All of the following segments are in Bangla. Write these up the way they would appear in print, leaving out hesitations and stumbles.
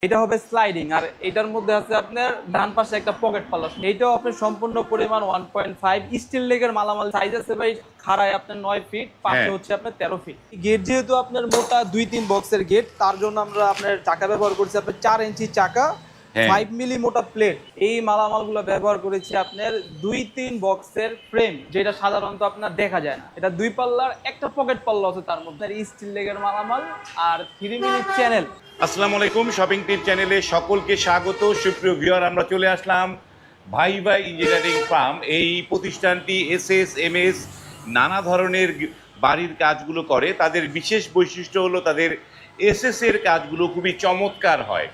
এটা হবে স্লাইডিং, আর এটার মধ্যে আছে আপনার ডান পাশে একটা পকেট পাল্লা। এইটাও আপনার সম্পূর্ণ পরিমাণ 1.5 স্টিল লেগের মালামাল। সাইজ আছে ভাই খাড়ায় আপনার 9 ফিট, পাশে হচ্ছে আপনার 13 ফিট। গেট যেহেতু আপনার মোটা 2-3 বক্সের গেট, তার জন্য আমরা আপনার চাকা ব্যবহার করছি আপনার 4 ইঞ্চি চাকা, 5 মিলি মোটা প্লেট। এই মালামালগুলো ব্যবহার করেছি আপনার 2-3 বক্সের ফ্রেম, যেটা সাধারণত আপনার দেখা যায় না। এটা 2 পাল্লার একটা পকেট পাল্লা আছে, তার মধ্যে স্টিল লেগের মালামাল আর 3 মিলি চ্যানেল। আসসালামু আলাইকুম, শপিং টিপ চ্যানেলে সকলকে স্বাগত। সুপ্রিয় ভিউয়ার, আমরা চলে আসলাম ভাই ভাই ইঞ্জিনিয়ারিং ফার্ম। এই প্রতিষ্ঠানটি এসএসএমএস নানা ধরনের বাড়ির কাজগুলো করে। তাদের বিশেষ বৈশিষ্ট্য হলো তাদের এসএস এর কাজগুলো খুবই চমৎকার হয়।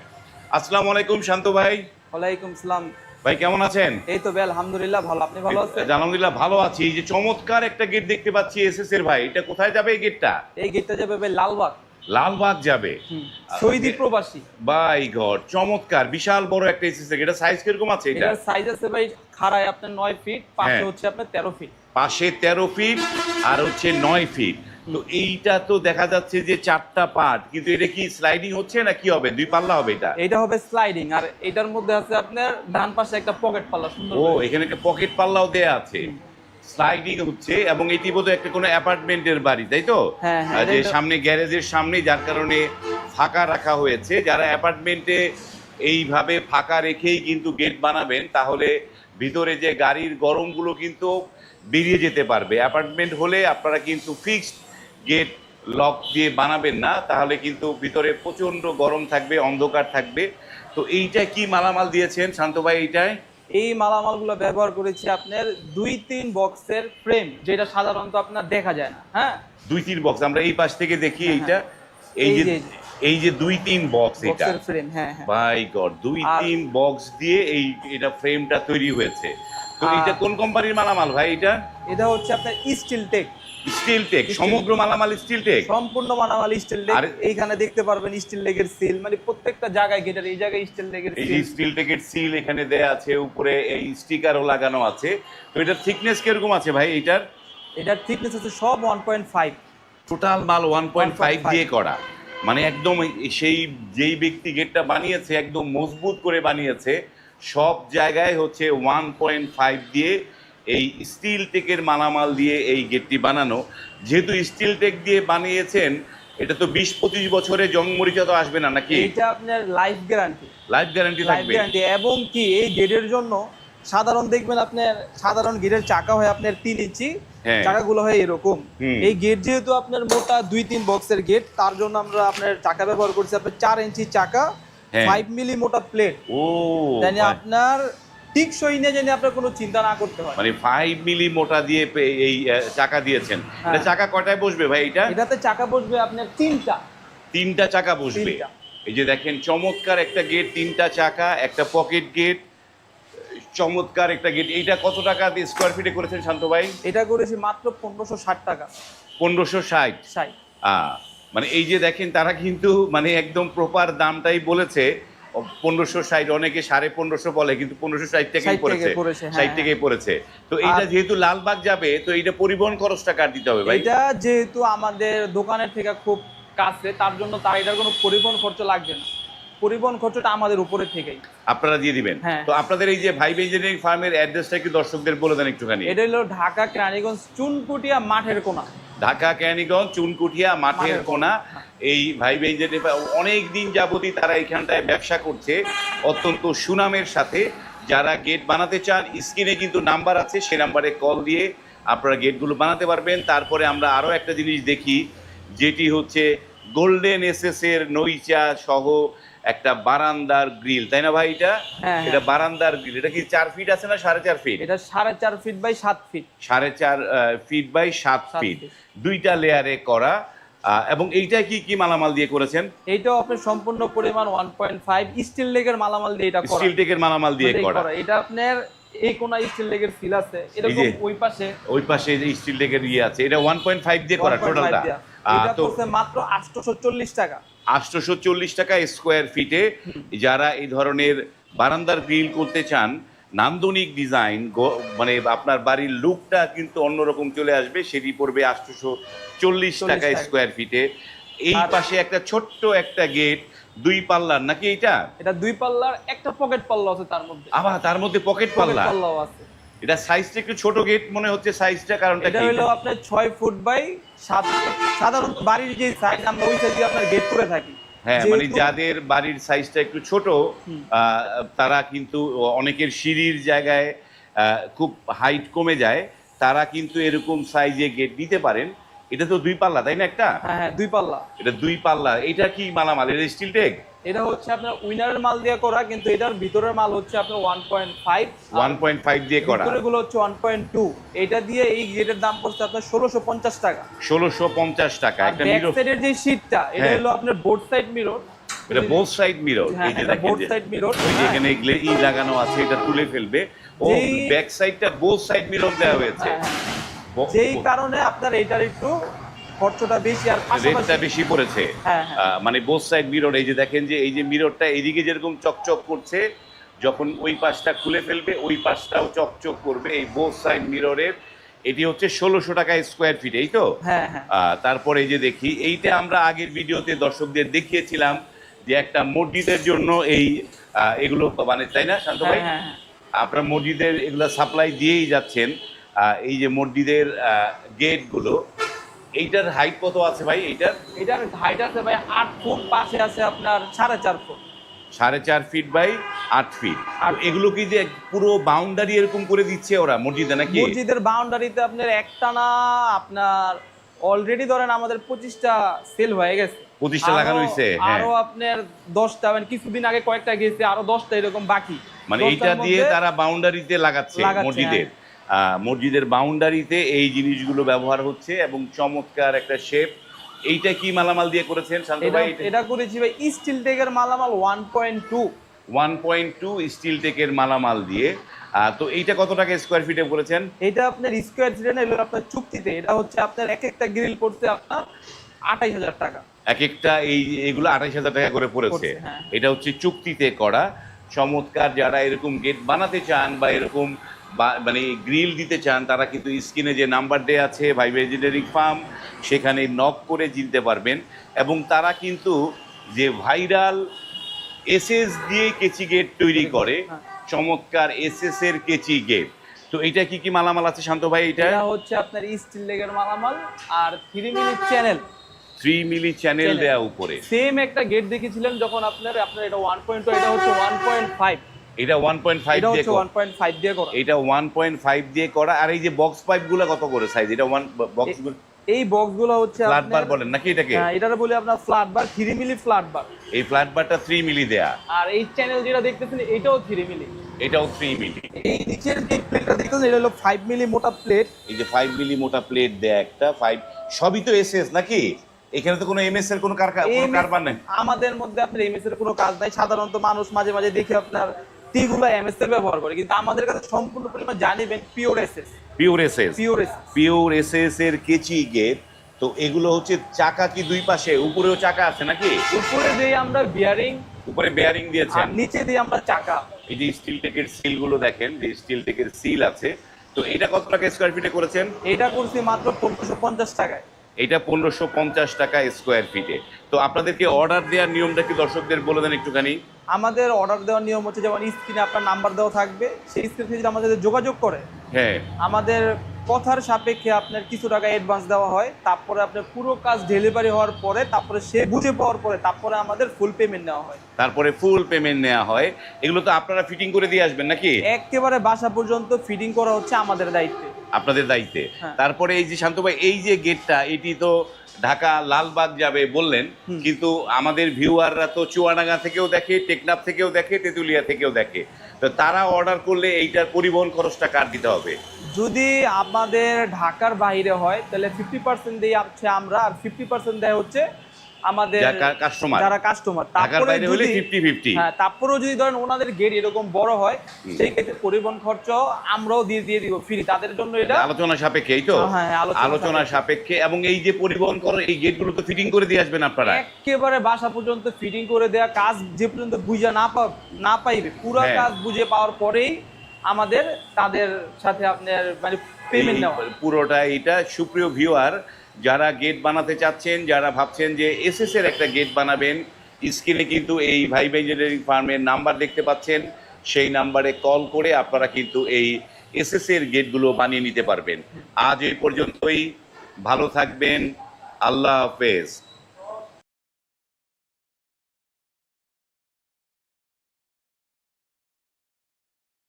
আসসালামু আলাইকুম শান্ত ভাই। ওয়ালাইকুম সালাম ভাই, কেমন আছেন? এই তো ভাই আলহামদুলিল্লাহ ভালো, আপনি ভালো আছেন? আলহামদুলিল্লাহ ভালো আছি। এই যে চমৎকার একটা গেট দেখতে পাচ্ছি এসএস এর, ভাই এটা কোথায় যাবে এই গেটটা? এই গেটটা যাবে ভাই লালবাগ। লালবাগ যাবে? শহীদি প্রবাসী। বাই গড, চমৎকার, বিশাল বড় একটা এসএস। এটা সাইজ কিরকম আছে? এটা সাইজ আছে ভাই খাড়ায় আপনার 9 ফিট, পাশে হচ্ছে আপনার 13 ফিট। পাশে 13 ফিট আর হচ্ছে 9 ফিট। তো এইটা তো দেখা যাচ্ছে যে 4টা পার্ট, কিন্তু এটা কি স্লাইডিং হচ্ছে না কি হবে? 2 পাল্লা হবে এটা? এটা হবে স্লাইডিং, আর এটার মধ্যে আছে আপনার ডান পাশে একটা পকেট পাল্লা। সুন্দর ও, এখানে একটা পকেট পাল্লাও দেয়া আছে। স্লাইডিং হচ্ছে, এবং এটি বোধহয় একটা কোনো অ্যাপার্টমেন্টের বাড়ি, তাই তো? যে সামনে গ্যারেজের সামনে, যার কারণে ফাঁকা রাখা হয়েছে। যারা অ্যাপার্টমেন্টে এইভাবে ফাঁকা রেখেই কিন্তু গেট বানাবেন, তাহলে ভিতরে যে গাড়ির গরমগুলো কিন্তু বেরিয়ে যেতে পারবে। অ্যাপার্টমেন্ট হলে আপনারা কিন্তু ফিক্সড গেট লক দিয়ে বানাবেন না, তাহলে কিন্তু ভিতরে প্রচণ্ড গরম থাকবে, অন্ধকার থাকবে। তো এইটা কি মালামাল দিয়েছেন শান্ত ভাই? এইটায় এই মালামালগুলো ব্যবহার করেছি আপনার 2-3 বক্সের ফ্রেম, যেটা সাধারণত আপনার দেখা যায় না। হ্যাঁ, 2-3 বক্স আমরা এই পাশ থেকে দেখি। এইটা এই যে 2-3 বক্স, এটা ফ্রেম। হ্যাঁ, বাই গড, 2-3 বক্স দিয়ে এটা ফ্রেমটা তৈরি হয়েছে। তো এটা কোন কোম্পানির মালামাল ভাই? এটা হচ্ছে আপনার স্টিল টেক। স্টিল টেক, সমগ্র মালামাল স্টিল টেক, সম্পূর্ণ মালামাল স্টিল টেক। এইখানে দেখতে পারবেন স্টিল লেগের সিল, মানে প্রত্যেকটা জায়গায় গেটের এই জায়গায় স্টিল লেগের সিল। এই স্টিল টেকের সিল এখানে দেয়া আছে, উপরে এই স্টিকারও লাগানো আছে। তো এটার থিকনেস কিরকম আছে ভাই? এটার থিকনেস আছে সব 1.5। টোটাল মাল 1.5 দিয়ে করা, মানে একদম সেই যেই ব্যক্তি গেটটা বানিয়েছে একদম মজবুত করে বানিয়েছে। সব জায়গায় হচ্ছে 1.5 দিয়ে এই স্টিল টেকের মালামাল দিয়ে এই গেটটি বানানো। যেহেতু স্টিল টেক দিয়ে বানিয়েছেন, এটা তো 20-25 বছরে জং মরিচা তো আসবে না নাকি? এটা আপনার লাইফ গ্যারান্টি। লাইফ গ্যারান্টি থাকবে। এবং কি এই গেটের জন্য সাধারণ দেখবেন আপনার সাধারণ গেটের চাকা হয় আপনার 3 ইঞ্চি, চাকাগুলো হয় এরকম। এই গেট যেহেতু আপনার মোটা 2-3 বক্সের গেট, তার জন্য আমরা আপনার চাকা ব্যবহার করছি আপনার 4 ইঞ্চি চাকা, 5 মিলি মোটা প্লেট। ও, জানি আপনার ঠিক সই নিয়ে জানি আপনার কোনো চিন্তা না করতে হয়। মানে 5 মিলি মোটা দিয়ে এই চাকা দিয়েছেন। এটা চাকা কয়টায় বসবে ভাই? এটাতে চাকা বসবে আপনার 3টা চাকা বসবে। এই যে দেখেন, চমৎকার একটা গেট, 3টা চাকা, একটা পকেট গেট, চমৎকার একটা গেট। এইটা কত টাকা দিয়ে স্কোয়ার ফিটে করেছেন শান্ত ভাই? এটা করেছি মাত্র 1560 টাকা। 1560? মানে এই যে দেখেন, তারা কিন্তু মানে একদম প্রপার দামটাই বলেছে 1560। অনেকে 1550 বলে, কিন্তু 1560 টাকাই পড়েছে, 60 টাকাই পড়েছে। তো এইটা যেহেতু লালবাগ যাবে, তো এইটা পরিবহন খরচটা কার দিতে হবে ভাই? এটা যেহেতু আমাদের দোকানের থেকে খুব কাছে, তার জন্য তার এটার কোনো পরিবহন খরচ লাগবে না। পরিবহন খরচটা আমাদের উপরে থেকেই আপনারা দিয়ে দিবেন। তো আপনাদের এই যে ভাই ভাই ইঞ্জিনিয়ারিং ফার্মের অ্যাড্রেসটা কি দর্শকদের বলে দেন একটুখানি? এটা হলো ঢাকা কেরানীগঞ্জ চুনকুটিয়া মাঠের কোনা। ঢাকা কেরানীগঞ্জ চুনকুটিয়া মাঠের কোনা। এই ভাই ভাই ইঞ্জিনিয়ারিং অনেক দিন যাবতই তারা এখানটায় ব্যবসা করছে অত্যন্ত সুনামের সাথে। যারা গেট বানাতে চান, স্ক্রিনে কিন্তু নাম্বার আছে, সেই নাম্বারে কল দিয়ে আপনারা গেটগুলো বানাতে পারবেন। তারপরে আমরা আরও একটা জিনিস দেখি, যেটি হচ্ছে গোল্ডেন এসএস এর নইচা সহ একটা বারান্দার গ্রিল, তাই না ভাই? এটা বারান্দার গ্রিল। এটা কি 4 ফিট আছে না 4.5 ফিট? এটা 4.5 feet by 7 feet. 4.5 feet by 7 feet, 2টা লেয়ারে করা। এবং এইটা কি কি মালামাল দিয়ে করেছেন? এইটাও আপনার সম্পূর্ণ পরিমাণ 1.5 স্টিল লেগের মালামাল দিয়ে এটা করা। স্টিল টেকের মালামাল দিয়ে করা। এটা আপনার এই কোনা স্টিল লেগের ফিল আছে, এরকম ওই পাশে যে স্টিল টেকের আছে। এটা 1.5 দিয়ে করা টোটালটা। এটা পড়ছে মাত্র 840 টাকা। 840 টাকা স্কোয়ার ফিটে। যারা এই ধরনের বারান্দার গ্রিল করতে চান, নান্দনিক ডিজাইন, মানে আপনার বাড়ির লুকটা কিন্তু অন্যরকম চলে আসবে, সেটি পড়বে 840 টাকা স্কোয়ার ফিটে। এই পাশে একটা ছোট্ট একটা গেট, দুই পাল্লার নাকি এটা? এটা দুই পাল্লার, একটা পকেট পাল্লা আছে তার মধ্যে। আবার তার মধ্যে পকেট পাল্লাও আছে। এটা সাইজটা একটু ছোট গেট মনে হচ্ছে সাইজটা, কারণটা এটা হলো আপনার 6 ফুট বাই 7। সাধারণত বাড়ির যে সাইজ আমরা ওই সাইজে আপনার গেট করে থাকি। হ্যাঁ, মানে যাদের বাড়ির সাইজটা একটু ছোট তারা কিন্তু অনেকের সিঁড়ির জায়গায় খুব হাইট কমে যায়, তারা কিন্তু এরকম সাইজে গেট দিতে পারেন। এটা তো দুই পাল্লা তাই না? একটা হ্যাঁ দুই পাল্লা। এটা দুই পাল্লা। এটা কি মালামাল? এটা স্টিল টেক? এটা হচ্ছে আপনার উইনারের মাল দিয়ে করা, কিন্তু এটার ভিতরের মাল হচ্ছে আপনার 1.5 দিয়ে করা, ভিতরেগুলো হচ্ছে 1.2। এটা দিয়ে এই গেটের দাম পড়ছে আপনার 1650 টাকা। 1650 টাকা। একটা মিরর, ব্যাক সাইডের যে শীটটা এটা হলো আপনার বোথ সাইড মিরর। এটা বোথ সাইড মিরর। এই যে দেখেন বোথ সাইড মিরর, ওই যে এখানে ই লাগানো আছে, এটা তুলে ফেলবে। ও ব্যাক সাইডটা বোথ সাইড মিরর দেওয়া হয়েছে, যেই কারণে আপনার এটার একটু খরচটা বেশি আর রেটটা বেশি পড়েছে। মানে বোথ সাইড মিরর। এই যে দেখেন যে এই যে মিররটা এইদিকে যেরকম চকচক করছে, যখন ওই পাশটা খুলে ফেলবে ওই পাশটাও চকচক করবে। এই বোথ সাইড মিররের এটি হচ্ছে 1600 টাকা স্কোয়ার ফিট, এই তো? তারপরে এই যে দেখি, এইটা আমরা আগের ভিডিওতে দর্শকদের দেখিয়েছিলাম যে একটা মসজিদের জন্য এই এগুলো মানে, তাই না শান্ত ভাই? আপনারা মসজিদের এগুলো সাপ্লাই দিয়েই যাচ্ছেন। এই যে মসজিদের গেটগুলো, এইটার হাইট কত আছে ভাই? এটার হাইট আছে ভাই 8 ফুট, পাশে আছে আপনার 4.5 ফুট। 4.5 feet by 8 feet. আর এগুলো কি যে পুরো বাউন্ডারি এরকম করে দিচ্ছে ওরা মসজিদে নাকি? মসজিদের বাউন্ডারিতে আপনার একটানা আপনার অলরেডি ধরেন আমাদের 25টা সেল হয়ে গেছে, 25টা লাগানো হয়েছে। আরো আপনার 10টা, মানে কিছুদিন আগে কয়েকটা গেছে, আরো 10টা এরকম বাকি। মানে এটা দিয়ে তারা বাউন্ডারিতে লাগাচ্ছে মসজিদের। মসজিদের বাউন্ডারিতে এই জিনিসগুলো ব্যবহার হচ্ছে এবং চমৎকার একটা শেপ। এইটা কি মালামাল দিয়ে করেছেন শান্ত ভাই? এটা করেছি ভাই স্টিল টেকের মালামাল 1.2 স্টিল টেকের মালামাল দিয়ে। তো এইটা কত টাকা স্কোয়ার ফিটে করেছেন? এটা আপনার স্কোয়ার ফিটে না, এলো আপনার চুক্তিতে। এটা হচ্ছে আপনার এক একটা গ্রিল পড়ছে আপনার 28000 টাকা। এক একটা এইগুলো 28000 টাকা করে পড়েছে। এটা হচ্ছে চুক্তিতে করা। চমৎকার। যারা এরকম গেট বানাতে চান বা এরকম মানে গ্রিল দিতে চান, তারা কিন্তু স্ক্রিনে যে নাম্বার দেয়া আছে ভাইবা ইঞ্জিনিয়ারিং ফার্ম, সেখানে নক করে চিনতে পারবেন। এবং তারা কিন্তু যে ভাইরাল এসএস দিয়ে কেচি গেট তৈরি করে, চমৎকার এসএস এর কেচি গেট। তো এইটা কি কি মালামাল আছে শান্ত ভাই? এটা হচ্ছে আপনার স্টিল লেগের মালামাল আর 3 মিলি চ্যানেল। 3 মিলি চ্যানেল দেয়া উপরে। সেম একটা গেট দেখেছিলেন যখন আপনার এটা 1.2, এটা হচ্ছে 1.5। এটা 1.5 দিয়ে করা। 1.5 দিয়ে করা। এটা 1.5 দিয়ে করা। আর এই যে বক্স পাইপগুলো কত করে সাইজ? এটা বক্সগুলো, এই বক্সগুলো হচ্ছে ফ্ল্যাট বার বলেন নাকি এটাকে? হ্যাঁ, এটারে বলি আপনার ফ্ল্যাট বার, 3 মিলি ফ্ল্যাট বার। এই ফ্ল্যাট বারটা 3 মিলি দেয়া। আর এই চ্যানেল যেটা দেখতেছেন এটাও 3 মিলি। এটাও 3 মিলি। এই নিচের যে প্লেটটা দেখতেছেন এটা হলো 5 মিলি মোটা প্লেট। এই যে 5 মিলি মোটা প্লেট দেয়া একটা 5। সবই তো এসএস নাকি? এখানে তো কোনো এমএস এর কোনো কারবার নাই। আমাদের মধ্যে আপনার এমএস এর কোনো কাজ নাই। সাধারণত মানুষ মাঝে মাঝে দেখি আপনার টিগুলো এমএস এর ব্যবহার করে, কিন্তু আমাদের কাছে সম্পূর্ণ পরিমাণ জানিবেন পিওর এসএস। পিওর এসএস এর কেচি গেট। তো এগুলো হচ্ছে চাকা কি দুই পাশে? উপরেও চাকা আছে নাকি? উপরে দিয়ে আমরা বিয়ারিং, উপরে বিয়ারিং দিয়েছেন, নিচে দিয়ে আমরা চাকা। এই যে স্টিল টেকের সিল গুলো দেখেন, যে স্টিল টেকের সিল আছে। তো এটা কত টাকা স্কোয়ার ফিটে করেছেন? এটা করছি মাত্র 1550 টাকায়। এটা 1550 টাকা স্কোয়ার ফিটে। তো আপনাদেরকে অর্ডার দেওয়ার নিয়মটা কি দর্শকদের বলে দেন একটুখানি? আমাদের অর্ডার দেওয়ার নিয়ম হচ্ছে, যেমন স্ক্রিনে আপনার নাম্বার দেওয়া থাকবে, সেই স্ক্রিনে যদি আমাদের যোগাযোগ করে, হ্যাঁ, আমাদের কথার সাপেক্ষে আপনার কিছু টাকা অ্যাডভান্স দেওয়া হয়। তারপরে আপনার পুরো কাজ ডেলিভারি হওয়ার পরে, তারপরে সে বুঝে পাওয়ার পরে, তারপরে আমাদের ফুল পেমেন্ট নেওয়া হয়। তারপরে ফুল পেমেন্ট নেওয়া হয়। এগুলো তো আপনারা ফিটিং করে দিয়ে আসবেন নাকি? একেবারে বাসা পর্যন্ত ফিটিং করা হচ্ছে আমাদের দায়িত্বে। আপনাদের দায়িত্বে। তারপরে এই যে শান্ত ভাই, এই যে গেটটা, এটি তো ঢাকা লালবাগ যাবে বললেন, কিন্তু আমাদের ভিউয়াররা তো চুয়াডাঙ্গা থেকেও দেখে, টেকনাফ থেকেও দেখে, তেঁতুলিয়া থেকেও দেখে। তো তারা অর্ডার করলে এইটার পরিবহন খরচটা কার দিতে হবে? যদি আমাদের ঢাকার বাইরে হয় তাহলে 50% দিয়ে হচ্ছে আমরা, আর 50% দেয় হচ্ছে আমাদের যারা কাস্টমার। ঢাকার বাইরে হলে 50-50। হ্যাঁ, তারপরেও যদি ধরেন ওনাদের গেট এরকম বড় হয়, সেই ক্ষেত্রে পরিবহন খরচ আমরাও দিয়ে দিব ফ্রি তাদের জন্য। এটা আলোচনা সাপেক্ষে, এই তো? হ্যাঁ, আলোচনা সাপেক্ষে। এবং এই যে পরিবহন করে, এই গেটগুলো তো ফিটিং করে দিয়ে আসবেন আপনারা? একেবারে বাসা পর্যন্ত ফিটিং করে দেয়া, কাজ যে পর্যন্ত বুঝে না পাইবে, পুরো কাজ বুঝে পাওয়ার পরেই আমাদের তাদের সাথে আপনার মানে পেমেন্ট নেওয়া পুরোটা। এটা সুপ্রিয় ভিউয়ার, যারা গেট বানাতে চাচ্ছেন, যারা ভাবছেন যে এসএস এর একটা গেট বানাবেন, স্ক্রিনে কিন্তু এই ভাইবা ইঞ্জিনিয়ারিং ফার্মের নাম্বার দেখতে পাচ্ছেন, সেই নাম্বারে কল করে আপনারা কিন্তু এই এসএস এর গেটগুলো বানিয়ে নিতে পারবেন। আজ এই পর্যন্তই, ভালো থাকবেন, আল্লাহ হাফেজ।